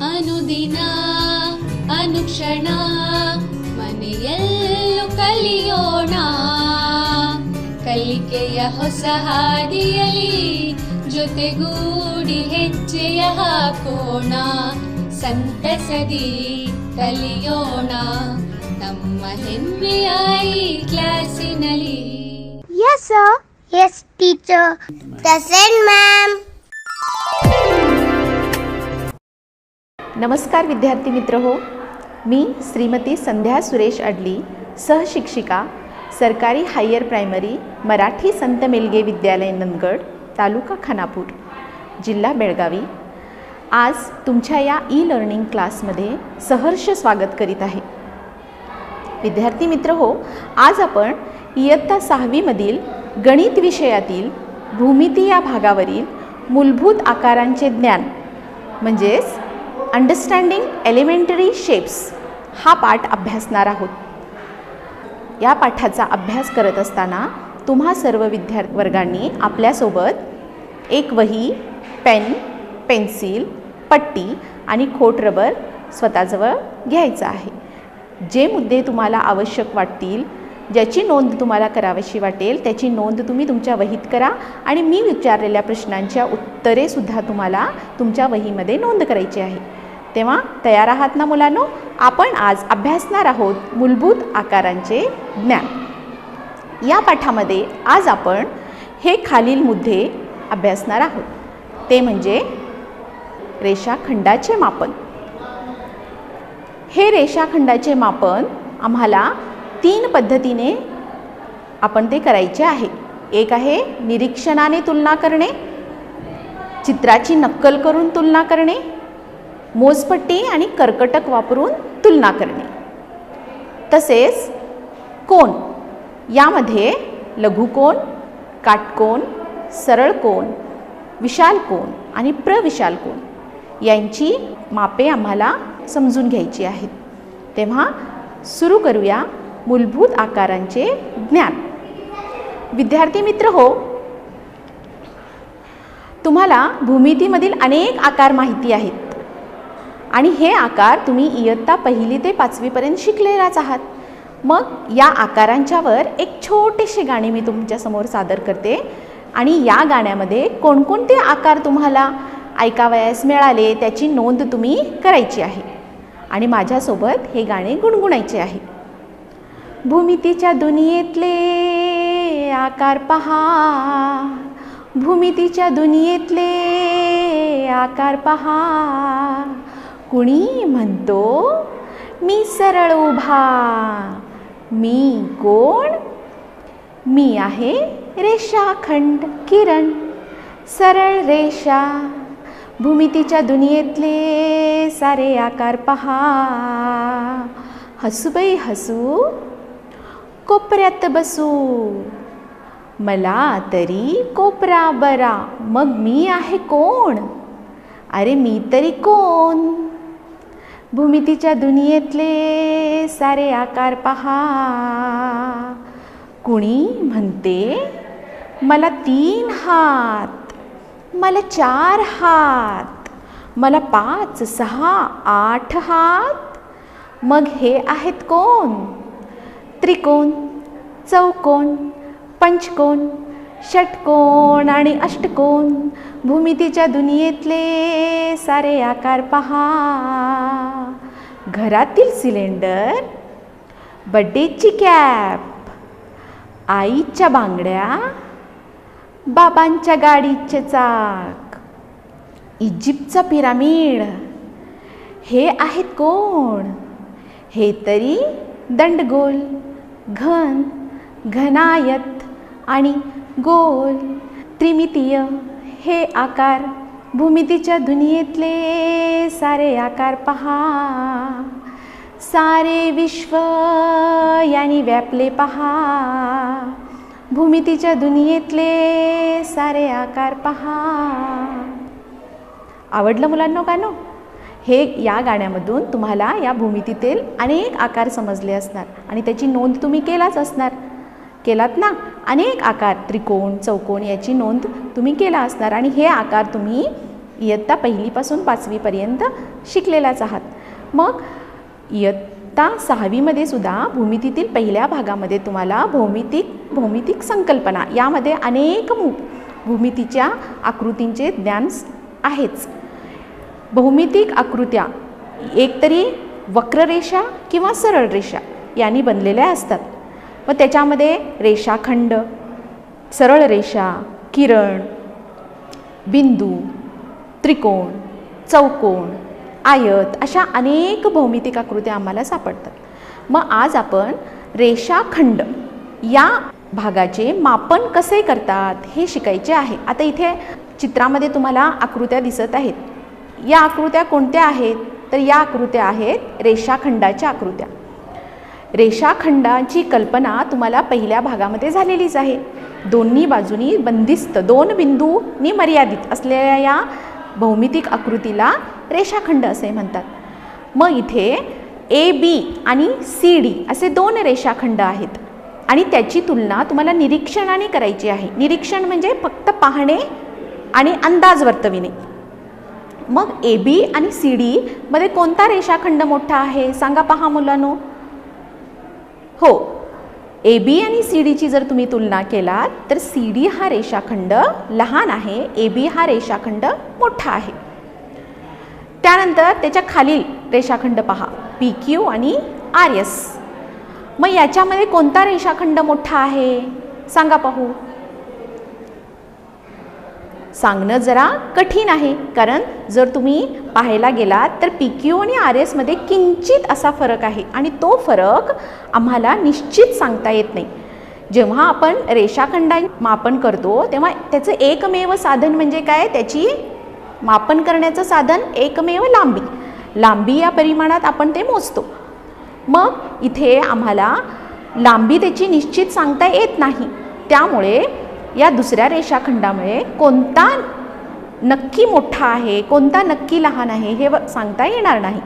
ಅನುದಿನ ಅನುಕ್ಷಣ ಮನೆಯಲ್ಲೂ ಕಲಿಯೋಣ ಕಲಿಕೆಯ ಹೊಸ ಹಾದಿಯಲಿ ಜೊತೆಗೂಡಿ ಹೆಜ್ಜೆಯ ಹಾಕೋಣ ಸಂತಸದಿ ಕಲಿಯೋಣ ನಮ್ಮ ಹೆಮ್ಮೆಯ ಈ ಕ್ಲಾಸಿನಲ್ಲಿ. Yes sir. Yes teacher. Present ma'am. नमस्कार विद्यार्थी मित्र हो, मी श्रीमती संध्या सुरेश अडली, सहशिक्षिका सरकारी हायर प्रायमरी मराठी संत मेलगे विद्यालय नंदगड, तालुका खानापूर, जिल्हा बेळगावी, आज तुमच्या या ई लर्निंग क्लासमध्ये सहर्ष स्वागत करीत आहे. विद्यार्थी मित्र हो, आज आपण इयत्ता 6वी मधील गणित विषयातील भूमिती या भागावरील मूलभूत आकारांचे ज्ञान म्हणजेच अंडरस्टँडिंग एलिमेंटरी शेप्स हा पाठ अभ्यासणार आहोत. या पाठाचा अभ्यास करत असताना तुम्हा सर्व विद्यार्थी वर्गांनी आपल्यासोबत एक वही, पेन, पेन्सिल, पट्टी आणि खोट रबर स्वतःजवळ घ्यायचा आहे. जे मुद्दे तुम्हाला आवश्यक वाटतील, ज्याची नोंद तुम्हाला करावीशी वाटेल त्याची नोंद तुम्ही तुमच्या वहीत करा आणि मी विचारलेल्या प्रश्नांच्या उत्तरेसुद्धा तुम्हाला तुमच्या वहीमध्ये नोंद करायची आहे. तेव्हा तयार आहात ना मुलांनो? आपण आज अभ्यासणार आहोत मूलभूत आकारांचे ज्ञान. या पाठामध्ये आज आपण हे खालील मुद्दे अभ्यासणार आहोत. ते म्हणजे रेषाखंडाचे मापन. हे रेषाखंडाचे मापन आम्हाला 3 पद्धतीने आपण ते करायचे आहे. एक आहे निरीक्षणाने तुलना करणे, चित्राची नक्कल करून तुलना करणे, मोजपट्टी आणि कर्कटक वापरून तुलना करणे. तसेच कोन, यामध्ये लघुकोन, काटकोन, सरळ कोन, विशाल कोन आणि प्रविशाल कोन यांची मापे आम्हाला समजून घ्यायची आहेत. तेव्हा सुरू करूया मूलभूत आकारांचे ज्ञान. विद्यार्थी मित्र हो, तुम्हाला भूमितीमधील अनेक आकार माहिती आहेत आणि हे आकार तुम्ही इयत्ता 1ली ते 5वी पर्यंत शिकलेलाच आहात. मग या आकारांच्यावर एक छोटेसे गाणे मी तुमच्यासमोर सादर करते आणि या गाण्यामध्ये कोणकोणते आकार तुम्हाला ऐकावयास मिळाले त्याची नोंद तुम्ही करायची आहे आणि माझ्यासोबत हे गाणे गुणगुणायचे आहे. भूमितीच्या दुनियेतले आकार पहा, भूमितीच्या दुनियेतले आकार पहा, कुणी म्हणतो मी सरळ उभा, मी कोण? मी आहे रेषाखंड किरण, सरळ रेषा. भूमितीच्या दुनियेतले सारे आकार पहा, हसू बाई हसू, कोपऱ्यात बसू, मला तरी कोपरा बरा, मग मी आहे कोण? अरे मी तरी कोण? भूमितीच्या दुनियेतले सारे आकार पहा, कुणी म्हणते मला 3 हात, मला 4 हात, मला 5, 6, 8 हात, मग हे आहेत कोण? त्रिकोण, चौकोन, पंचकोन, षटकोन आणि अष्टकोन. भूमितीच्या दुनियेतले सारे आकार पहा, घरातील सिलेंडर, बड्डेची कॅप, आईच्या बांगड्या, बाबांच्या गाडीचे चाक, इजिप्तचा पिरामिड. हे आहेत कोण? हे तरी दंडगोल, घन, घनायत आणि गोल. त्रिमितीय हे आकार. भूमितीच्या दुनियेतले सारे आकार पहा, सारे विश्व यानी व्यापले पहा. भूमितीच्या दुनियेतले सारे आकार पहा. आवडलं मुलांनो गाणं? हे या गाण्यामधून तुम्हाला या भूमितीतील अनेक आकार समजले असणार आणि त्याची नोंद तुम्ही केलात ना. अनेक आकार त्रिकोण, चौकोन याची नोंद तुम्ही केला असणार आणि हे आकार तुम्ही इयत्ता 1ली पासून 5वी पर्यंत शिकलेलाच आहात. मग इयत्ता 6वी मध्ये सुद्धा भूमितीतील पहिल्या भागामध्ये तुम्हाला भौमितिक संकल्पना यामध्ये अनेक भूमितीच्या आकृतींचे ज्ञान आहेच. भौमितिक आकृत्या एकतरी वक्ररेषा किंवा सरळ रेषा यांनी बनलेल्या असतात. व त्याच्यामध्ये रेषाखंड, सरळ रेषा, किरण, बिंदू, त्रिकोण, चौकोन, आयत अशा अनेक भौमितिक आकृत्या आम्हाला सापडतात. मग आज आपण रेषाखंड या भागाचे मापन कसे करतात हे शिकायचे आहे. आता इथे चित्रामध्ये तुम्हाला आकृत्या दिसत आहेत. या आकृत्या कोणत्या आहेत? तर या आकृत्या आहेत रेषाखंडाच्या आकृत्या. रेषाखंडाची कल्पना तुम्हाला पहिल्या भागामध्ये झालेलीच आहे. दोन्ही बाजूनी बंदिस्त 2 बिंदूंनी मर्यादित असलेल्या या भौमितिक आकृतीला रेषाखंड असे म्हणतात. मग इथे AB आणि CD असे 2 रेषाखंड आहेत आणि त्याची तुलना तुम्हाला निरीक्षणाने करायची आहे. निरीक्षण म्हणजे फक्त पाहणे आणि अंदाज वर्तविणे. मग AB आणि CD मध्ये कोणता रेषाखंड मोठा आहे सांगा पहा मुलांनो. हो, AB आणि CDची जर तुम्ही तुलना केलात तर CD हा रेषाखंड लहान आहे, AB हा रेषाखंड मोठा आहे. त्यानंतर त्याच्या खालील रेषाखंड पहा, PQ आणि RS. मग याच्यामध्ये कोणता रेषाखंड मोठा आहे सांगा पाहू. सांगणं जरा कठीण आहे, कारण जर तुम्ही पाहायला गेलात तर PQ आणि RS मध्ये किंचित असा फरक आहे आणि तो फरक आम्हाला निश्चित सांगता येत नाही. जेव्हा आपण रेषाखंडाचे मापन करतो तेव्हा त्याचं एकमेव साधन म्हणजे काय? त्याची मापन करण्याचं साधन एकमेव लांबी या परिमाणात आपण ते मोजतो. मग इथे आम्हाला लांबी त्याची निश्चित सांगता येत नाही. त्यामुळे या दुसऱ्या रेषाखंडामुळे कोणता नक्की मोठा आहे, कोणता नक्की लहान आहे हे सांगता येणार नाही.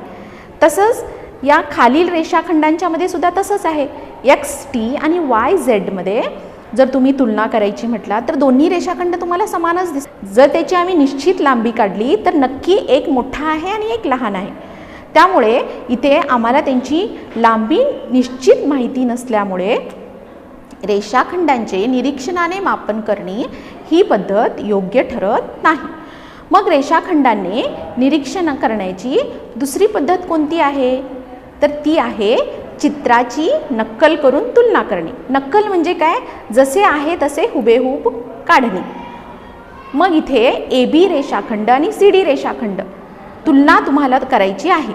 तसंच या खालील रेषाखंडांच्या मध्ये सुद्धा तसंच आहे. XT आणि YZ मध्ये जर तुम्ही तुलना करायची म्हटला तर दोन्ही रेषाखंड तुम्हाला समानच दिसतात. जर त्याची आम्ही निश्चित लांबी काढली तर नक्की एक मोठा आहे आणि एक लहान आहे. त्यामुळे इथे आम्हाला त्यांची लांबी निश्चित माहिती नसल्यामुळे रेषाखंडांचे निरीक्षणाने मापन करणे ही पद्धत योग्य ठरत नाही. मग रेषाखंडांनी निरीक्षण करण्याची दुसरी पद्धत कोणती आहे? तर ती आहे चित्राची नक्कल करून तुलना करणे. नक्कल म्हणजे काय? जसे आहे तसे हुबेहूब काढणे. मग इथे AB रेषाखंड आणि CD रेषाखंड तुलना तुम्हाला करायची आहे.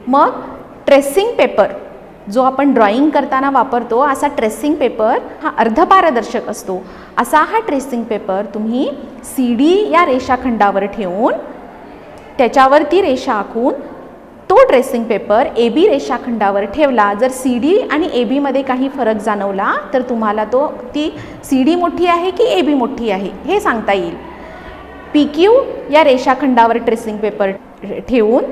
मग ट्रेसिंग पेपर जो आपण ड्रॉइंग करताना वापरतो असा ट्रेसिंग पेपर हा अर्धपारदर्शक असतो. असा हा ट्रेसिंग पेपर तुम्ही CD या रेषाखंडावर ठेवून त्याच्यावरती रेषा आखून तो ट्रेसिंग पेपर AB रेषाखंडावर ठेवला. जर CD आणि AB मध्ये काही फरक जाणवला तर तुम्हाला ती CD मोठी आहे की AB मोठी आहे हे सांगता येईल. PQ या रेषाखंडावर ट्रेसिंग पेपर ठेवून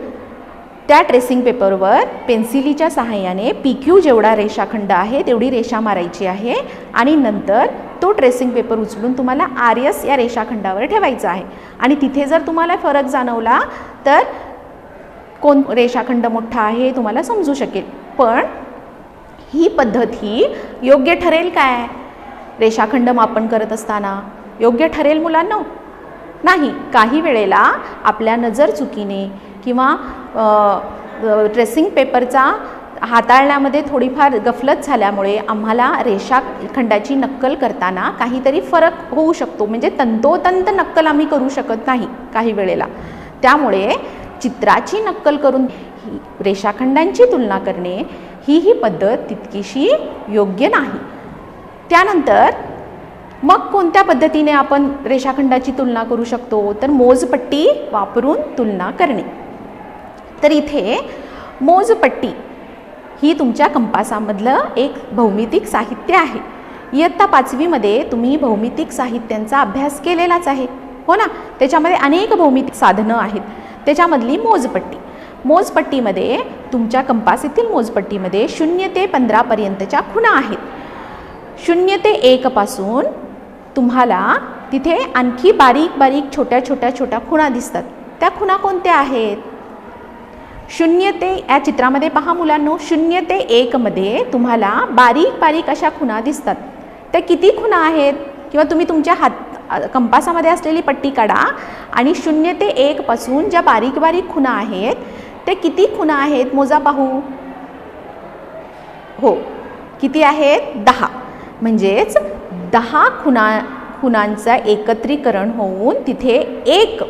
त्या ट्रेसिंग पेपरवर पेन्सिलीच्या सहाय्याने PQ जेवढा रेषाखंड आहे तेवढी रेषा मारायची आहे आणि नंतर तो ट्रेसिंग पेपर उचलून तुम्हाला RS या रेषाखंडावर ठेवायचा आहे. आणि तिथे जर तुम्हाला फरक जाणवला तर कोण रेषाखंड मोठा आहे तुम्हाला समजू शकेल. पण ही पद्धत ही योग्य ठरेल काय? रेषाखंड मापन करत असताना योग्य ठरेल मुलांनो? नाही. काही वेळेला आपल्या नजर चुकीने किंवा ट्रेसिंग पेपरचा हाताळण्यामध्ये थोडीफार गफलत झाल्यामुळे आम्हाला रेषाखंडाची नक्कल करताना काहीतरी फरक होऊ शकतो. म्हणजे तंतोतंत नक्कल आम्ही करू शकत नाही काही वेळेला. त्यामुळे चित्राची नक्कल करून रेषाखंडांची तुलना करणे ही पद्धत तितकीशी योग्य नाही. त्यानंतर मग कोणत्या पद्धतीने आपण रेषाखंडाची तुलना करू शकतो? तर मोजपट्टी वापरून तुलना करणे. तर इथे मोजपट्टी ही तुमच्या कंपासामधलं एक भौमितिक साहित्य आहे. इयत्ता 5वी मध्ये तुम्ही भौमितिक साहित्यांचा अभ्यास केलेलाच आहे, हो ना? त्याच्यामध्ये अनेक भौमितिक साधनं आहेत. त्याच्यामधली मोजपट्टीमध्ये तुमच्या कंपासीतील मोजपट्टीमध्ये 0 ते 15 पर्यंतच्या खुणा आहेत. 0 ते 1 पासून तुम्हाला तिथे आणखी बारीक छोट्या खुणा दिसतात. त्या खुणा कोणत्या आहेत? 0 ते या चित्रामध्ये पहा मुलांनो, 0 ते 1 मध्ये तुम्हाला बारीक बारीक अशा खुणा दिसतात. त्या किती खुणा आहेत? किंवा तुम्ही तुमच्या कंपासामध्ये असलेली पट्टी काढा आणि 0 ते 1 पासून ज्या बारीक बारीक खुणा आहेत ते किती खुणा आहेत मोजा पाहू. हो, किती आहेत? 10. म्हणजेच 10 खुणांचं एकत्रीकरण होऊन तिथे 1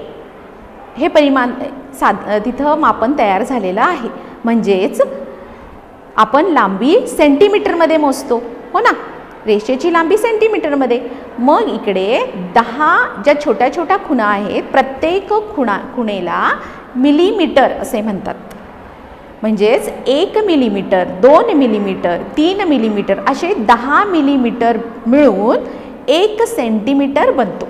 हे परिमाण तिथं मापन तयार झालेलं आहे. म्हणजेच आपण लांबी सेंटीमीटरमध्ये मोजतो, हो ना, रेषेची लांबी सेंटीमीटरमध्ये. मग इकडे 10 ज्या छोट्या छोट्या खुणा आहेत, प्रत्येक खुणेला मिलीमीटर असे म्हणतात. म्हणजेच 1 मिलीमीटर, 2 मिलीमीटर, 3 मिलीमीटर असे 10 मिलीमीटर मिळून 1 सेंटीमीटर बनतो.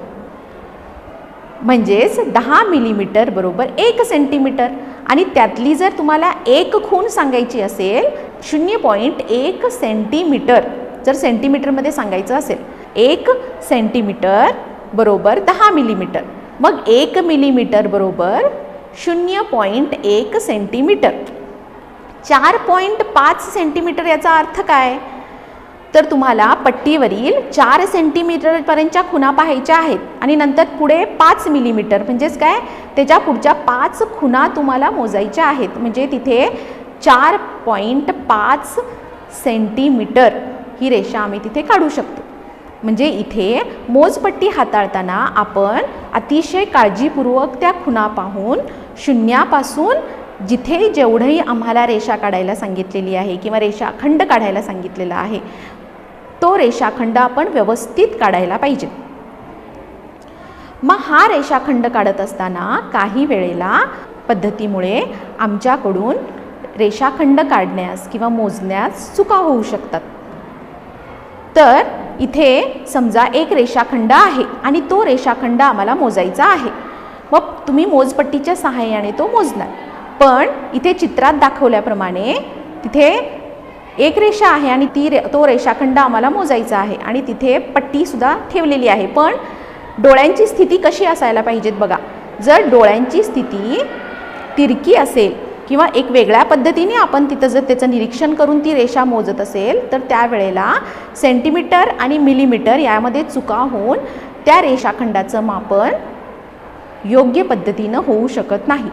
म्हणजेच 10 मिलीमीटर बरोबर 1 सेंटीमीटर. आणि त्यातली जर तुम्हाला एक खूण सांगायची असेल, 0.1 सेंटीमीटर जर सेंटीमीटरमध्ये सांगायचं असेल, 1 सेंटीमीटर बरोबर 10 मिलीमीटर. मग 1 मिलीमीटर बरोबर 0.1 सेंटीमीटर. 4.5 सेंटीमीटर याचा अर्थ काय? तर तुम्हाला पट्टीवरील 4 सेंटीमीटरपर्यंतच्या खुणा पाहायच्या आहेत आणि नंतर पुढे 5 मिलीमीटर म्हणजेच काय, त्याच्या पुढच्या 5 खुणा तुम्हाला मोजायच्या आहेत. म्हणजे तिथे 4.5 सेंटीमीटर ही रेषा आम्ही तिथे काढू शकतो. म्हणजे इथे मोजपट्टी हाताळताना आपण अतिशय काळजीपूर्वक त्या खुणा पाहून शून्यापासून जिथे जेवढंही आम्हाला रेषा काढायला सांगितलेली आहे किंवा रेषाखंड काढायला सांगितलेला आहे तो रेषाखंड आपण व्यवस्थित काढायला पाहिजे. मग हा रेषाखंड काढत असताना काही वेळेला पद्धतीमुळे आमच्याकडून रेषाखंड काढण्यास किंवा मोजण्यास चुका होऊ शकतात. तर इथे समजा एक रेषाखंड आहे आणि तो रेषाखंड आम्हाला मोजायचा आहे. मग तुम्ही मोजपट्टीच्या सहाय्याने तो मोजणार. पण इथे चित्रात दाखवल्याप्रमाणे तिथे एक रेषा आहे आणि तो रेषाखंड आम्हाला मोजायचा आहे आणि तिथे पट्टीसुद्धा ठेवलेली आहे. पण डोळ्यांची स्थिती कशी असायला पाहिजेत बघा. जर डोळ्यांची स्थिती तिरकी असेल किंवा एक वेगळ्या पद्धतीने आपण तिथं जर त्याचं निरीक्षण करून ती रेषा मोजत असेल तर त्यावेळेला सेंटीमीटर आणि मिलीमीटर यामध्ये चुका होऊन त्या रेषाखंडाचं मापन योग्य पद्धतीनं होऊ शकत नाही.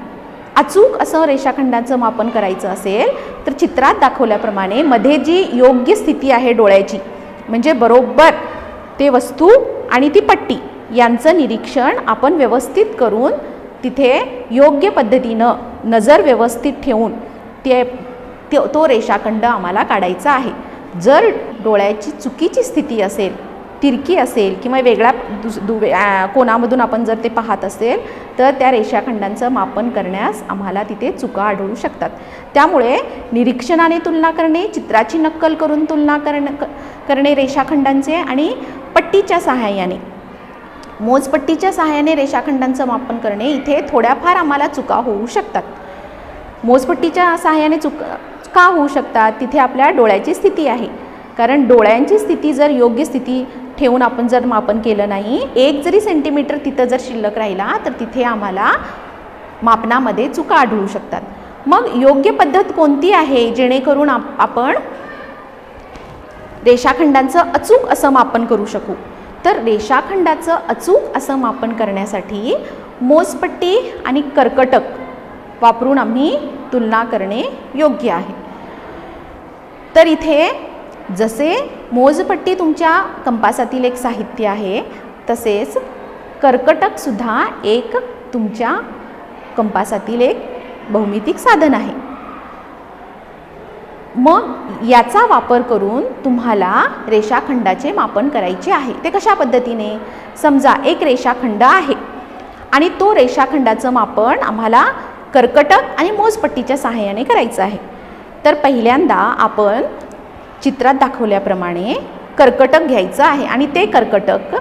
अचूक असं रेषाखंडाचं मापन करायचं असेल तर चित्रात दाखवल्याप्रमाणे मध्ये जी योग्य स्थिती आहे डोळ्याची, म्हणजे बरोबर ते वस्तू आणि ती पट्टी यांचं निरीक्षण आपण व्यवस्थित करून तिथे योग्य पद्धतीनं नजर व्यवस्थित ठेवून तो रेषाखंड आम्हाला काढायचा आहे. जर डोळ्याची चुकीची स्थिती असेल, तिरकी असेल किंवा वेगळ्या कोणामधून आपण जर ते पाहत असेल तर त्या रेषाखंडांचं मापन करण्यास आम्हाला तिथे चुका आढळू शकतात. त्यामुळे निरीक्षणाने तुलना करणे, चित्राची नक्कल करून तुलना करणे रेषाखंडांचे आणि पट्टीच्या सहाय्याने मोजपट्टीच्या सहाय्याने रेषाखंडांचं मापन करणे इथे थोड्याफार आम्हाला चुका होऊ शकतात. मोजपट्टीच्या सहाय्याने चुका होऊ शकतात तिथे आपल्या डोळ्याची स्थिती आहे. कारण डोळ्यांची स्थिती जर योग्य स्थिती ठेवून आपण जर मापन केलं नाही, 1 जरी सेंटीमीटर तिथं जर शिल्लक राहिला तर तिथे आम्हाला मापनामध्ये चुका आढळू शकतात. मग योग्य पद्धत कोणती आहे जेणेकरून आपण रेषाखंडांचं अचूक असं मापन करू शकू? तर रेषाखंडाचं अचूक असं मापन करण्यासाठी मोजपट्टी आणि कर्कटक वापरून आम्ही तुलना करणे योग्य आहे. तर इथे जसे मोजपट्टी तुमच्या कंपासातील एक साहित्य आहे तसेच कर्कटकसुद्धा एक तुमच्या कंपासातील एक भौमितिक साधन आहे. मग याचा वापर करून तुम्हाला रेषाखंडाचे मापन करायचे आहे. ते कशा पद्धतीने? समजा एक रेषाखंड आहे आणि तो रेषाखंडाचं मापन आम्हाला कर्कटक आणि मोजपट्टीच्या सहाय्याने करायचं आहे. तर पहिल्यांदा आपण चित्रात दाखवल्याप्रमाणे कर्कटक घ्यायचं आहे आणि ते कर्कटक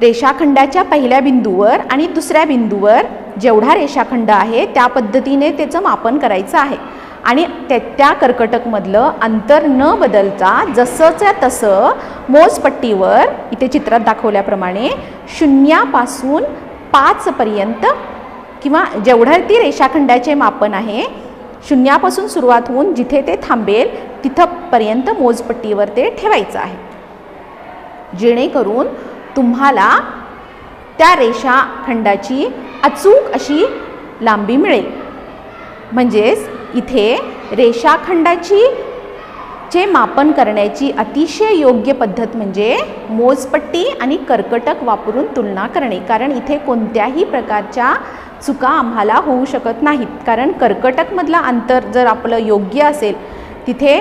रेषाखंडाच्या पहिल्या बिंदूवर आणि दुसऱ्या बिंदूवर जेवढा रेषाखंड आहे त्या पद्धतीने त्याचं मापन करायचं आहे. आणि त्या कर्कटकमधलं अंतर न बदलता जसंच्या तसं मोजपट्टीवर इथे चित्रात दाखवल्याप्रमाणे 0 पासून 5 पर्यंत किंवा जेवढं ती रेषाखंडाचे मापन आहे शून्यापासून सुरुवात होऊन जिथे ते थांबेल तिथंपर्यंत मोजपट्टीवर ते ठेवायचं आहे, जेणेकरून तुम्हाला त्या रेषाखंडाची अचूक अशी लांबी मिळेल. म्हणजेच इथे रेषाखंडाची चे मापन करण्याची अतिशय योग्य पद्धत म्हणजे मोजपट्टी आणि कर्कटक वापरून तुलना करणे. कारण इथे कोणत्याही प्रकारच्या चुका आम्हाला होऊ शकत नाहीत. कारण कर्कटकमधला अंतर जर आपलं योग्य असेल तिथे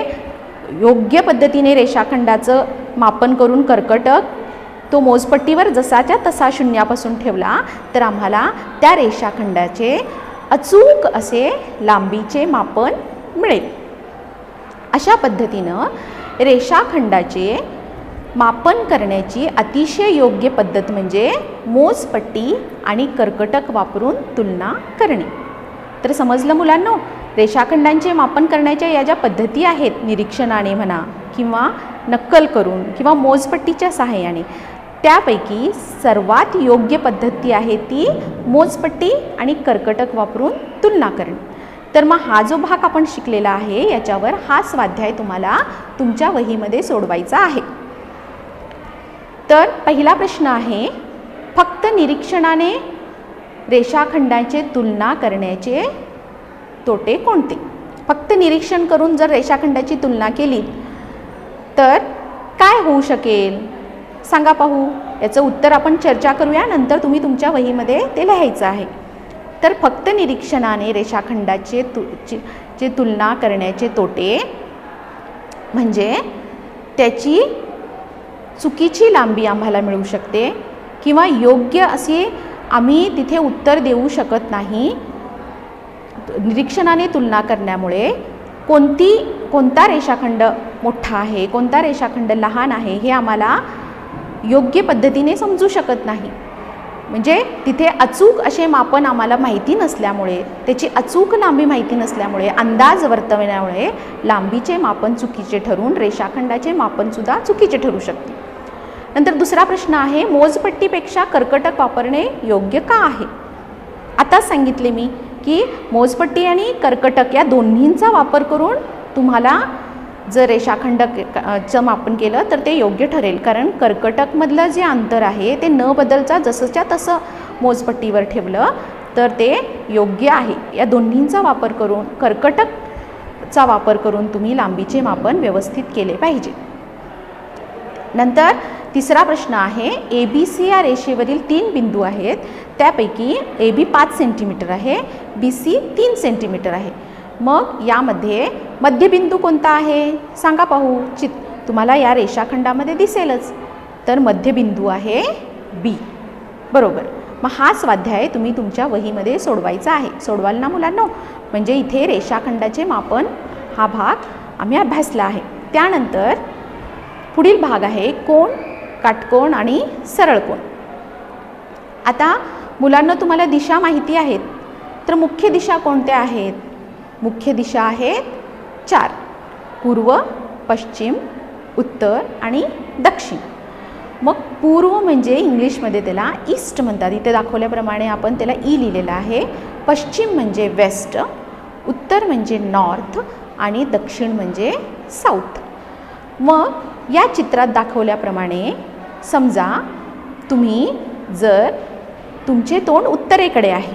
योग्य पद्धतीने रेषाखंडाचं मापन करून कर्कटक तो मोजपट्टीवर जसाच्या तसा शून्यापासून ठेवला तर आम्हाला त्या रेषाखंडाचे अचूक असे लांबीचे मापन मिळेल. अशा पद्धतीनं रेषाखंडाचे मापन करण्याची अतिशय योग्य पद्धत म्हणजे मोजपट्टी आणि कर्कटक वापरून तुलना करणे. तर समजलं मुलांनो, रेषाखंडांचे मापन करण्याच्या या ज्या पद्धती आहेत निरीक्षणाने म्हणा किंवा नक्कल करून किंवा मोजपट्टीच्या सहाय्याने, त्यापैकी सर्वात योग्य पद्धती आहे ती मोजपट्टी आणि कर्कटक वापरून तुलना करणे. तर मग हा जो भाग आपण शिकलेला आहे याच्यावर हा स्वाध्याय तुम्हाला तुमच्या वहीमध्ये सोडवायचा आहे. तर पहिला प्रश्न आहे, फक्त निरीक्षणाने रेषाखंडांचे तुलना करण्याचे तोटे कोणते? फक्त निरीक्षण करून जर रेषाखंडाची तुलना केली तर काय होऊ शकेल सांगा पाहू. याचं उत्तर आपण चर्चा करूया, नंतर तुम्ही तुमच्या वहीमध्ये ते लिहायचं आहे. तर फक्त निरीक्षणाने रेषाखंडाचे तुलना करण्याचे तोटे म्हणजे त्याची चुकीची लांबी आम्हाला मिळू शकते किंवा योग्य असे आम्ही तिथे उत्तर देऊ शकत नाही. निरीक्षणाने तुलना करण्यामुळे कोणता रेषाखंड मोठा आहे कोणता रेषाखंड लहान आहे हे आम्हाला योग्य पद्धतीने समजू शकत नाही. म्हणजे तिथे अचूक असे मापन आम्हाला माहिती नसल्यामुळे, त्याची अचूक लांबी माहिती नसल्यामुळे, अंदाज वर्तवण्यामुळे लांबीचे मापन चुकीचे ठरून रेषाखंडाचे मापनसुद्धा चुकीचे ठरू शकते. नंतर दुसरा प्रश्न आहे, मोजपट्टीपेक्षा कर्कटक वापरणे योग्य का आहे? आताच सांगितले मी की मोजपट्टी आणि कर्कटक या दोन्हींचा वापर करून तुम्हाला जर रेषाखंडाचं मापन केलं तर ते योग्य ठरेल. कारण कर्कटकमधलं जे अंतर आहे ते न बदलता जसंच्या तसं मोजपट्टीवर ठेवलं तर ते योग्य आहे. या दोन्हींचा वापर करून कर्कटकचा वापर करून तुम्ही लांबीचे मापन व्यवस्थित केले पाहिजे. नंतर तिसरा प्रश्न आहे, ABC या रेषेवरील 3 बिंदू आहेत, त्यापैकी AB 5 सेंटीमीटर आहे, BC 3 सेंटीमीटर आहे. मग यामध्ये मध्यबिंदू कोणता आहे सांगा पाहू. तुम्हाला या रेषाखंडामध्ये दिसेलच. तर मध्यबिंदू आहे B. बरोबर. मग हा स्वाध्याय तुम्ही तुमच्या वहीमध्ये सोडवायचा आहे. सोडवाल ना मुलांनो? म्हणजे इथे रेषाखंडाचे मापन हा भाग आम्ही अभ्यासला आहे. त्यानंतर पुढील भाग आहे कोन, काटकोन आणि सरळ कोन. आता मुलांना तुम्हाला दिशा माहिती आहेत, तर मुख्य दिशा कोणत्या आहेत? मुख्य दिशा आहेत 4: पूर्व, पश्चिम, उत्तर आणि दक्षिण. मग पूर्व म्हणजे इंग्लिशमध्ये त्याला ईस्ट म्हणतात, इथे दाखवल्याप्रमाणे आपण त्याला ई लिहिलेला आहे. पश्चिम म्हणजे वेस्ट, उत्तर म्हणजे नॉर्थ आणि दक्षिण म्हणजे साऊथ. मग या चित्रात दाखवल्याप्रमाणे समजा तुम्ही जर तुमचे तोंड उत्तरेकडे आहे,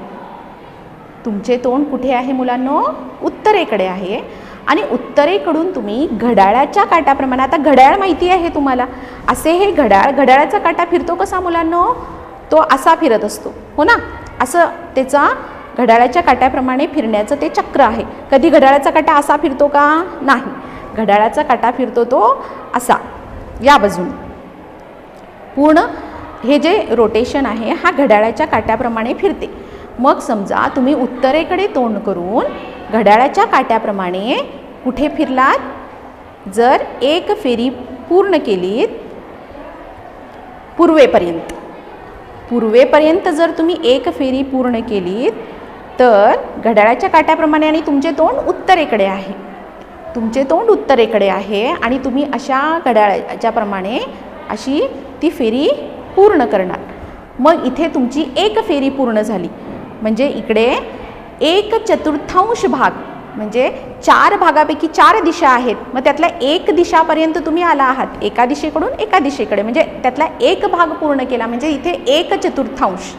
तुमचे तोंड कुठे आहे मुलांनो? उत्तरेकडे आहे. आणि उत्तरेकडून तुम्ही घड्याळाच्या काट्याप्रमाणे, आता घड्याळ माहिती आहे तुम्हाला, असे हे घड्याळाचा काटा फिरतो कसा मुलांनो? तो असा फिरत असतो, हो ना? असं त्याचा घड्याळाच्या काट्याप्रमाणे फिरण्याचं ते चक्र आहे. कधी घड्याळाचा काटा असा फिरतो का? नाही. घड्याळाचा काटा फिरतो तो असा या बाजूने. पूर्ण हे जे रोटेशन आहे हा घड्याळाच्या काट्याप्रमाणे फिरते. मग समजा तुम्ही उत्तरेकडे तोंड करून घड्याळाच्या काट्याप्रमाणे कुठे फिरलात? जर एक फेरी पूर्ण केलीत पूर्वेपर्यंत जर तुम्ही एक फेरी पूर्ण केलीत तर घड्याळाच्या काट्याप्रमाणे आणि तुमचे तोंड उत्तरेकडे आहे, तुमचे तोंड उत्तरेकडे आहे आणि तुम्ही अशा घड्याळाच्या प्रमाणे अशी ती फेरी पूर्ण करणार. मग इथे तुमची एक फेरी पूर्ण झाली. म्हणजे इकडे 1/4 भाग म्हणजे 4 भागापैकी 4 दिशा आहेत, मग त्यातल्या 1 दिशापर्यंत तुम्ही आला आहात, एका दिशेकडून एका दिशेकडे, म्हणजे त्यातला 1 भाग पूर्ण केला, म्हणजे इथे 1/4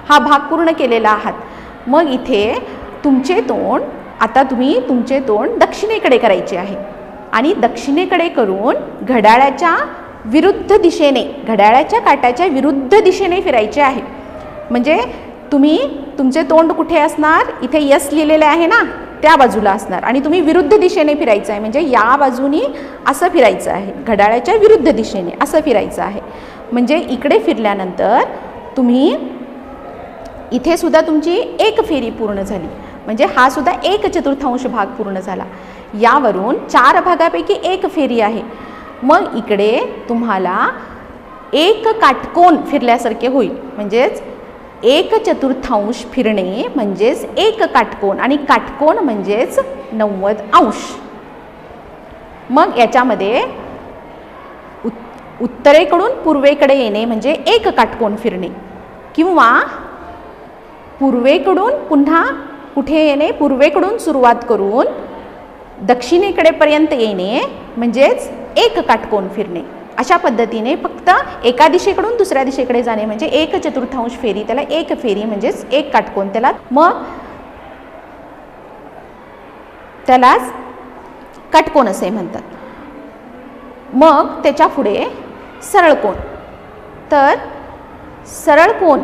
हा भाग पूर्ण केलेला आहात. मग इथे तुमचे तोंड, आता तुम्ही तुमचे तोंड दक्षिणेकडे करायचे आहे आणि दक्षिणेकडे करून घड्याळाच्या विरुद्ध दिशेने, घड्याळाच्या काट्याच्या विरुद्ध दिशेने फिरायचे आहे. म्हणजे तुम्ही तुमचे तोंड कुठे असणार, इथे यस लिहिलेले आहे ना, त्या बाजूला असणार आणि तुम्ही विरुद्ध दिशेने फिरायचं आहे, म्हणजे या बाजूनी असं फिरायचं आहे, घड्याळाच्या विरुद्ध दिशेने असं फिरायचं आहे. म्हणजे इकडे फिरल्यानंतर तुम्ही इथे सुद्धा तुमची 1 फेरी पूर्ण झाली, म्हणजे हा सुद्धा 1/4 भाग पूर्ण झाला. यावरून 4 भागापैकी 1 फेरी आहे. मग इकडे तुम्हाला 1 काटकोन फिरल्यासारखे होईल, म्हणजेच 1/4 फिरणे म्हणजेच 1 काटकोन आणि काटकोन म्हणजेच 90°. मग याच्यामध्ये उत्तरेकडून पूर्वेकडे येणे म्हणजे 1 काटकोन फिरणे, किंवा पूर्वेकडून पुन्हा कुठे येणे, पूर्वेकडून सुरुवात करून दक्षिणेकडेपर्यंत येणे म्हणजेच 1 काटकोन फिरणे. अशा पद्धतीने फक्त एका दिशेकडून दुसऱ्या दिशेकडे जाणे म्हणजे 1/4 फेरी, त्याला 1 फेरी म्हणजेच 1 काटकोन, त्यालाच काटकोन असे म्हणतात. मग त्याच्या पुढे सरळ कोन. तर सरळ कोन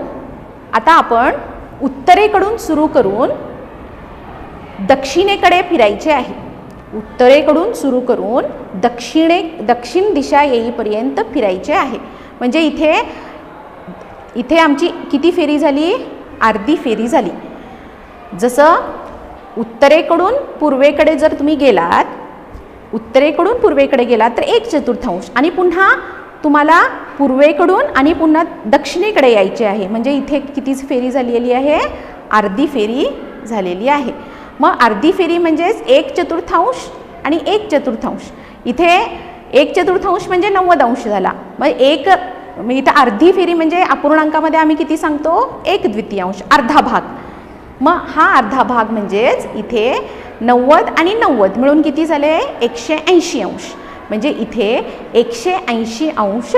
आता आपण उत्तरेकडून सुरू करून दक्षिणेकडे फिरायचे आहे, उत्तरेकडून सुरू करून दक्षिण दिशा येईपर्यंत फिरायचे आहे. म्हणजे इथे आमची किती फेरी झाली, अर्धी फेरी झाली. जसं उत्तरेकडून पूर्वेकडे जर तुम्ही गेलात, उत्तरेकडून पूर्वेकडे गेलात तर 1/4 आणि पुन्हा तुम्हाला पूर्वेकडून आणि पुन्हा दक्षिणेकडे यायचे आहे, म्हणजे इथे किती फेरी झालेली आहे, अर्धी फेरी झालेली आहे. मग अर्धी फेरी म्हणजेच 1/4 आणि 1/4. इथे 1/4 म्हणजे 90° झाला. मग इथं अर्धी फेरी म्हणजे अपूर्णांकामध्ये आम्ही किती सांगतो, 1/2, अर्धा भाग. मग हा अर्धा भाग म्हणजेच इथे 90 आणि 90 मिळून किती झाले, 180°. म्हणजे इथे 180°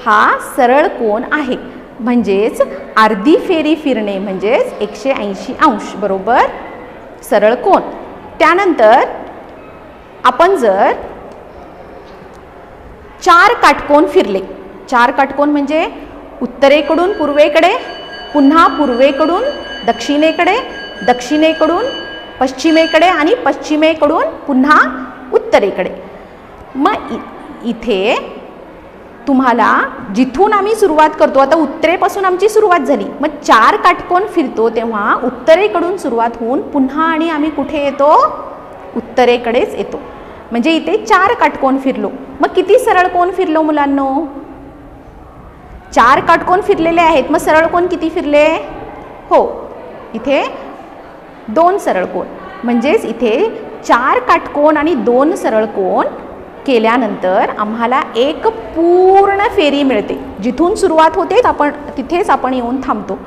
हा सरळ कोन आहे, म्हणजेच अर्धी फेरी फिरणे म्हणजेच 180° बरोबर सरळ कोन. त्यानंतर आपण जर 4 काटकोन फिरले, 4 काटकोन म्हणजे उत्तरेकडून पूर्वेकडे, पुन्हा पूर्वेकडून दक्षिणेकडे, दक्षिणेकडून पश्चिमेकडे आणि पश्चिमेकडून पुन्हा उत्तरेकडे. मग इथे तुम्हाला जिथून आम्ही सुरुवात करतो, आता उत्तरेपासून आमची सुरुवात झाली, मग 4 काटकोन फिरतो तेव्हा उत्तरेकडून सुरुवात होऊन पुन्हा आणि आम्ही कुठे येतो, उत्तरेकडेच येतो. म्हणजे इथे 4 काटकोन फिरलो. मग किती सरळ कोन फिरलो मुलांनो, 4 काटकोन फिरलेले आहेत. मग सरळ कोन किती फिरले, हो इथे 2 सरळ कोन, म्हणजेच इथे 4 काटकोन आणि 2 सरळ कोन केल्यानंतर आम्हाला 1 पूर्ण फेरी मिळते. जिथून सुरुवात होते तिथेच आपण येऊन थांबतो.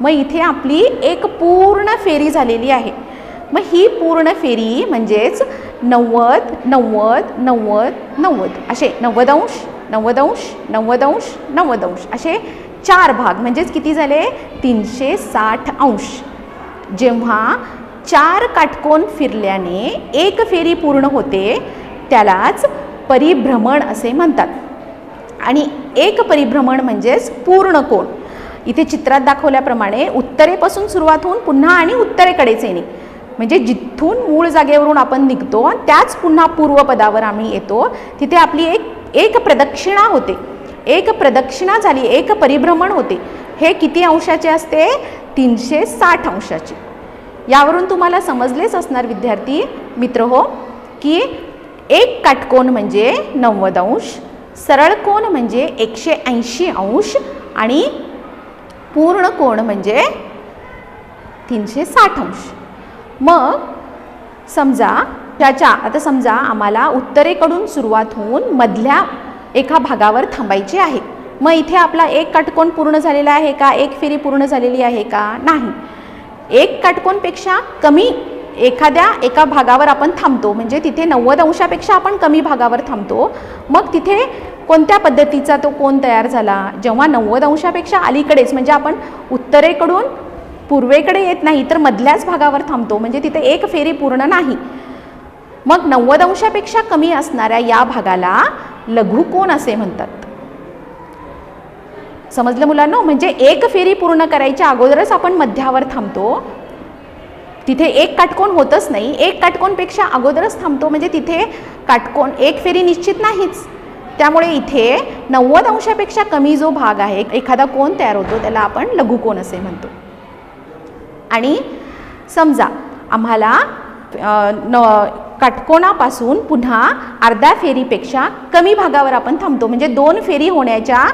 मग इथे आपली 1 पूर्ण फेरी झालेली आहे. मग ही पूर्ण फेरी म्हणजेच 90, 90, 90, 90 असे 90°, 90°, 90°, 90° असे 4 भाग म्हणजेच किती झाले, 360°. जेव्हा 4 काटकोन फिरल्याने 1 फेरी पूर्ण होते त्यालाच परिभ्रमण असे म्हणतात. आणि 1 परिभ्रमण म्हणजेच पूर्ण कोन. इथे चित्रात दाखवल्याप्रमाणे उत्तरेपासून सुरुवात होऊन पुन्हा आणि उत्तरेकडेच येणे, म्हणजे जिथून मूळ जागेवरून आपण निघतो त्याच पुन्हा पूर्वपदावर आम्ही येतो. तिथे आपली एक प्रदक्षिणा होते, 1 प्रदक्षिणा झाली, 1 परिभ्रमण होते. हे किती अंशाचे असते, 360°. यावरून तुम्हाला समजलेच असणार विद्यार्थी मित्रहो की 1 काटकोन म्हणजे 90°, सरळ कोन म्हणजे 180° आणि पूर्ण कोन म्हणजे 360°. मग आता समजा आम्हाला उत्तरेकडून सुरुवात होऊन मधल्या एका भागावर थांबायचे आहे. मग इथे आपला 1 काटकोन पूर्ण झालेला आहे का, 1 फेरी पूर्ण झालेली आहे का, नाही. एक काटकोनपेक्षा कमी एका भागावर आपण थांबतो, म्हणजे तिथे 90 अंशापेक्षा आपण कमी भागावर थांबतो. मग तिथे कोणत्या पद्धतीचा तो कोन तयार झाला? जेव्हा 90 अंशापेक्षा अलीकडेच, म्हणजे आपण उत्तरेकडून पूर्वेकडे येत नाही तर मधल्याच भागावर थांबतो, म्हणजे तिथे एक फेरी पूर्ण नाही. मग 90 अंशापेक्षा कमी असणाऱ्या या भागाला लघुकोन असे म्हणतात. समजलं मुलांनो? म्हणजे एक फेरी पूर्ण करायच्या अगोदरच आपण मध्यावर थांबतो. तिथे एक काटकोन होतच नाही, एक काटकोनपेक्षा अगोदरच थांबतो, म्हणजे तिथे काटकोन एक फेरी निश्चित नाहीच. त्यामुळे इथे 90 अंशापेक्षा कमी जो भाग आहे, एखादा कोन तयार होतो, त्याला आपण लघुकोन असे म्हणतो. आणि समजा आम्हाला काटकोनापासून पुन्हा अर्ध्या फेरीपेक्षा कमी भागावर आपण थांबतो, म्हणजे 2 फेरी होण्याच्या,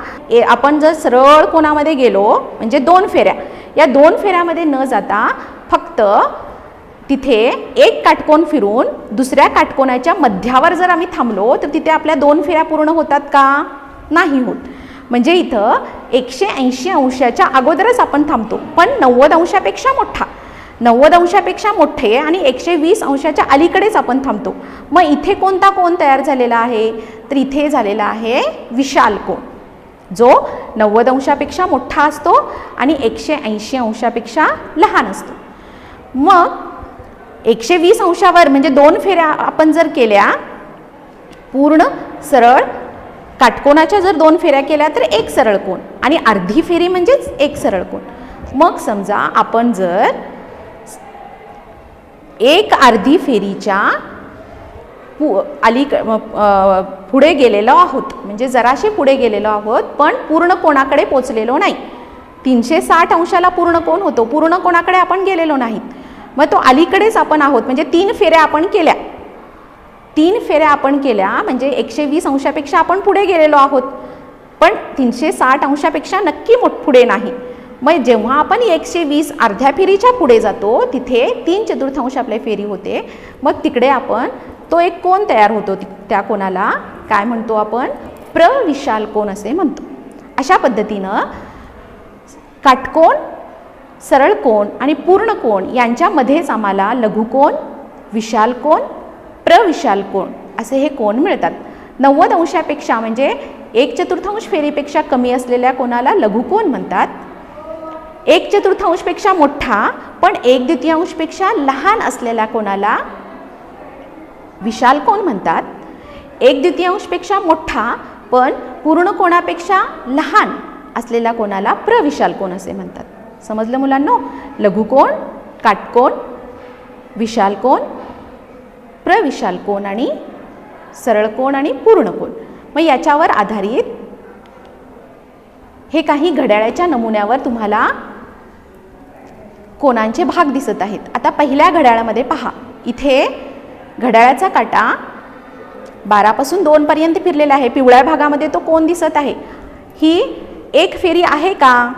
आपण जर सरळ कोनामध्ये गेलो म्हणजे 2 फेऱ्या, या 2 फेऱ्यामध्ये न जाता फक्त तिथे एक काटकोन फिरून दुसऱ्या काटकोनाच्या मध्यावर जर आम्ही थांबलो तर तिथे आपल्या 2 फेऱ्या पूर्ण होतात का? नाही होत. म्हणजे इथं 180 अंशाच्या अगोदरच आपण थांबतो, पण 90 अंशापेक्षा मोठा, 90 अंशापेक्षा मोठे आणि 120 अंशाच्या अलीकडेच आपण थांबतो. मग इथे कोणता कोन तयार झालेला आहे? तर इथे झालेला आहे विशाल कोन, जो 90 अंशापेक्षा मोठा असतो आणि 180 अंशापेक्षा लहान असतो. मग 120 अंशावर म्हणजे 2 फेऱ्या आपण जर केल्या पूर्ण सरळ काटकोनाच्या, जर 2 फेऱ्या केल्या तर एक सरळ कोन, आणि अर्धी फेरी म्हणजेच एक सरळ कोन. मग समजा आपण जर एक अर्धी फेरीच्या पुढे गेलेलो आहोत, म्हणजे जराशे पुढे गेलेलो आहोत, पण पूर्ण कोणाकडे पोचलेलो नाही. 360 अंशाला पूर्ण कोन होतो, पूर्ण कोणाकडे आपण गेलेलो नाहीत. मग तो अलीकडेच आपण आहोत, म्हणजे 3 फेऱ्या आपण केल्या, 3 फेऱ्या आपण केल्या म्हणजे 120 अंशापेक्षा आपण पुढे गेलेलो आहोत, पण 360 अंशापेक्षा नक्की पुढे नाही. मग जेव्हा आपण 120 अर्ध्या फेरीच्या पुढे जातो तिथे 3/4 आपल्या फेरी होते. मग तिकडे आपण तो एक कोन तयार होतो, त्या कोणाला काय म्हणतो आपण? प्रविशाल कोन असे म्हणतो. अशा पद्धतीनं काटकोन, सरळ कोन आणि पूर्ण कोन यांच्यामध्येच आम्हाला लघुकोन, विशाल कोन, प्रविशाल कोन असे हे कोन मिळतात. 90 अंशापेक्षा म्हणजे 1/4 फेरीपेक्षा कमी असलेल्या कोणाला लघुकोन म्हणतात. 1/4 पेक्षा मोठा पण 1/2 पेक्षा लहान असलेल्या कोणाला विशाल कोन म्हणतात. 1/2 पेक्षा मोठा पण पूर्ण कोणापेक्षा लहान असलेल्या कोणाला प्रविशाल कोन असे म्हणतात. समजलं मुलांनो? लघुकोन, काटकोन, विशाल कोन, प्रविशाल कोन आणि सरळ कोन आणि पूर्ण कोन. मग याच्यावर आधारित हे काही घड्याळाच्या नमुन्यावर तुम्हाला कोनांचे भाग दिसत आहेत. आता पहिल्या घड्याळामध्ये पहा, इथे घड्याळाचा काटा 12 पासून 2 पर्यंत फिरलेला आहे. पिवळ्या भागामध्ये तो कोन दिसत आहे. ही एक फेरी आहे का?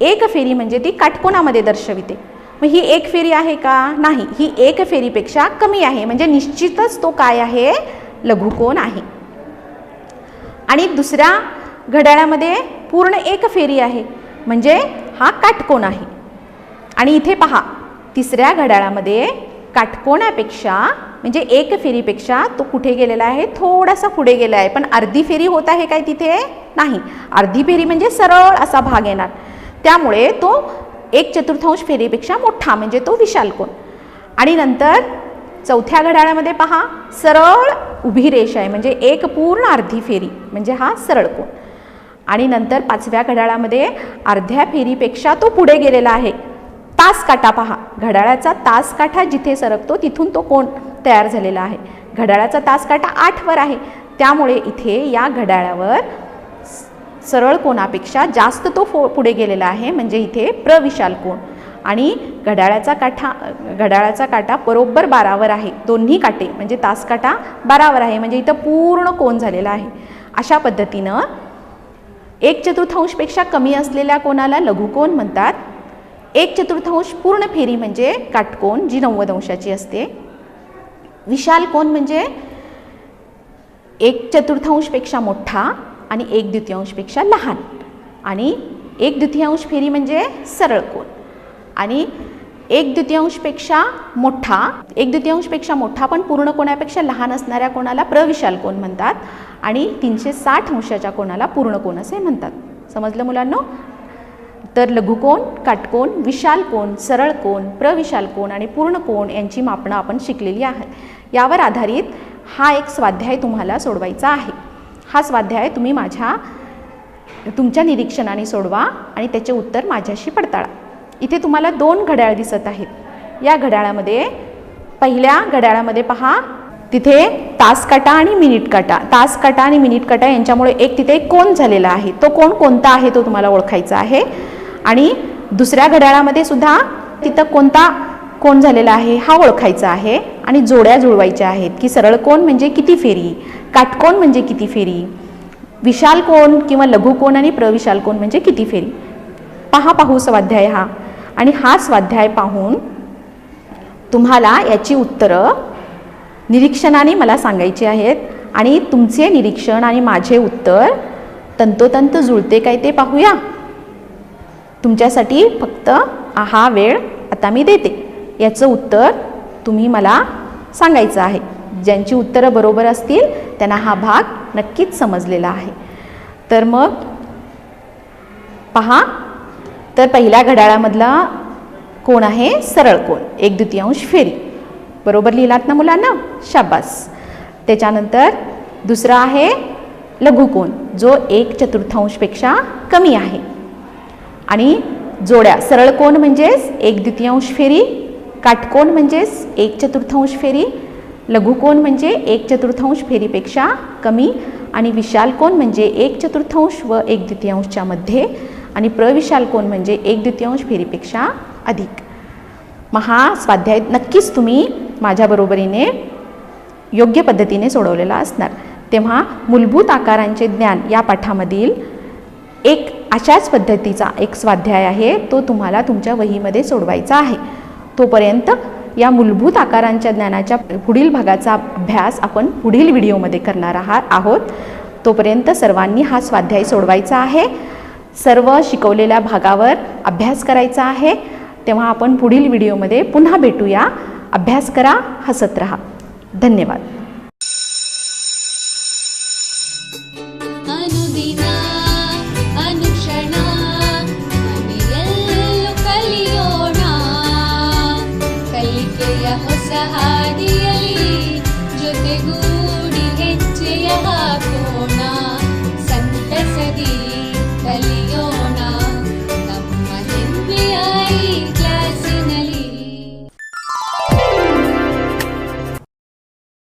एक फेरी म्हणजे ती काटकोनामध्ये दर्शविते. मग ही एक फेरी आहे का? नाही, ही एक फेरीपेक्षा कमी आहे, म्हणजे निश्चितच तो काय आहे? लघुकोन आहे. आणि दुसऱ्या घड्याळामध्ये पूर्ण एक फेरी आहे, म्हणजे हा काटकोन आहे. आणि इथे पहा, तिसऱ्या घड्याळामध्ये काटकोनापेक्षा म्हणजे एक फेरीपेक्षा तो कुठे गेलेला आहे? थोडासा पुढे गेला आहे, पण अर्धी फेरी होत आहे काय तिथे? नाही. अर्धी फेरी म्हणजे सरळ असा भाग येणार, त्यामुळे तो 1/4 फेरीपेक्षा मोठा म्हणजे तो विशाल कोन. आणि नंतर चौथ्या घड्याळामध्ये पहा, सरळ उभी रेष आहे, म्हणजे एक पूर्ण अर्धी फेरी म्हणजे हा सरळ कोन. आणि नंतर 5व्या घड्याळामध्ये अर्ध्या फेरीपेक्षा तो पुढे गेलेला आहे. तास काटा पहा, घड्याळाचा तास काठा जिथे सरकतो तिथून तो कोन तयार झालेला आहे. घड्याळाचा तास काटा 8 वर आहे, त्यामुळे इथे या घड्याळावर सरळ कोनापेक्षा जास्त तो पुढे गेलेला आहे, म्हणजे इथे प्रविशाल कोन. आणि घड्याळाचा काटा बरोबर 12 वर आहे. दोन्ही काटे म्हणजे तास काटा 12 वर आहे, म्हणजे इथं पूर्ण कोन झालेला आहे. अशा पद्धतीनं 1/4 पेक्षा कमी असलेल्या कोनाला लघुकोन म्हणतात. 1/4 पूर्ण फेरी म्हणजे काटकोन, जी 90 अंशाची असते. विशाल कोन म्हणजे 1/4 पेक्षा मोठा आणि 1/2 पेक्षा लहान. आणि 1/2 फेरी म्हणजे सरळ कोन. आणि 1/2पेक्षा मोठा, 1/2पेक्षा मोठा पण पूर्ण कोनापेक्षा लहान असणाऱ्या कोणाला प्रविशाल कोन म्हणतात आणि 360 अंशाच्या कोनाला पूर्ण कोन असे म्हणतात. समजलं मुलांनो? तर लघुकोन, काटकोन, विशाल कोन, सरळ कोन, प्रविशाल कोन आणि पूर्ण कोन यांची मापणं आपण शिकलेली आहेत. यावर आधारित हा एक स्वाध्याय तुम्हाला सोडवायचा आहे. हा स्वाध्याय तुम्ही तुमच्या निरीक्षणाने सोडवा आणि त्याचे उत्तर माझ्याशी पडताळा. इथे तुम्हाला 2 घड्याळ दिसत आहेत. या घड्याळामध्ये पहिल्या घड्याळामध्ये पहा, तिथे तास काटा आणि मिनिट काटा, तास काटा आणि मिनिट काटा यांच्यामुळे तिथे एक कोन झालेला आहे. तो कोन कोणता आहे तो तुम्हाला ओळखायचा आहे. आणि दुसऱ्या घड्याळामध्ये सुद्धा तिथं कोणता कोन झालेला आहे हा ओळखायचा आहे. आणि जोड्या जुळवायच्या आहेत की सरळ कोन म्हणजे किती फेरी, काटकोन म्हणजे किती फेरी, विशाल कोन किंवा लघु कोन आणि प्रविशाल कोन म्हणजे किती फेरी. पाहू स्वाध्याय हा. आणि हा स्वाध्याय पाहून तुम्हाला याची उत्तरं निरीक्षणाने मला सांगायची आहेत. आणि तुमचे निरीक्षण आणि माझे उत्तर तंतोतंत जुळते काय ते पाहूया. तुमच्यासाठी फक्त हा वेळ आता मी देते. याचं उत्तर तुम्ही मला सांगायचं आहे. ज्यांची उत्तरं बरोबर असतील त्यांना हा भाग नक्कीच समजलेला आहे. तर मग पहा, तर पहिल्या घड्याळामधला कोण आहे सरळ कोन, 1/2 फेरी. बरोबर लिहिलात ना मुलांना? शाबास. त्याच्यानंतर दुसरा आहे लघुकोन जो 1/4पेक्षा कमी आहे. आणि जोड्या, सरळ कोन म्हणजेच 1/2 फेरी, काटकोन म्हणजेच 1/4 फेरी, लघुकोन म्हणजे 1/4 फेरीपेक्षा कमी आणि विशाल कोन म्हणजे 1/4 व 1/2च्या मध्ये आणि प्रविशाल कोन म्हणजे 1/2 फेरीपेक्षा अधिक. हा स्वाध्याय नक्कीच तुम्ही माझ्या बरोबरीने योग्य पद्धतीने सोडवलेला असणार. तेव्हा मूलभूत आकारांचे ज्ञान या पाठामधील एक अशाच पद्धतीचा एक स्वाध्याय आहे, तो तुम्हाला तुमच्या वहीमध्ये सोडवायचा आहे. तोपर्यंत या मूलभूत आकारांच्या ज्ञानाच्या पुढील भागाचा अभ्यास आपण पुढील व्हिडिओमध्ये करणार आहोत. तोपर्यंत सर्वांनी हा स्वाध्याय सोडवायचा आहे. सर्व शिकवलेल्या भागावर अभ्यास करायचा आहे. तेव्हा आपण पुढील व्हिडिओमध्ये पुन्हा भेटूया. अभ्यास करा, हसत रहा. धन्यवाद.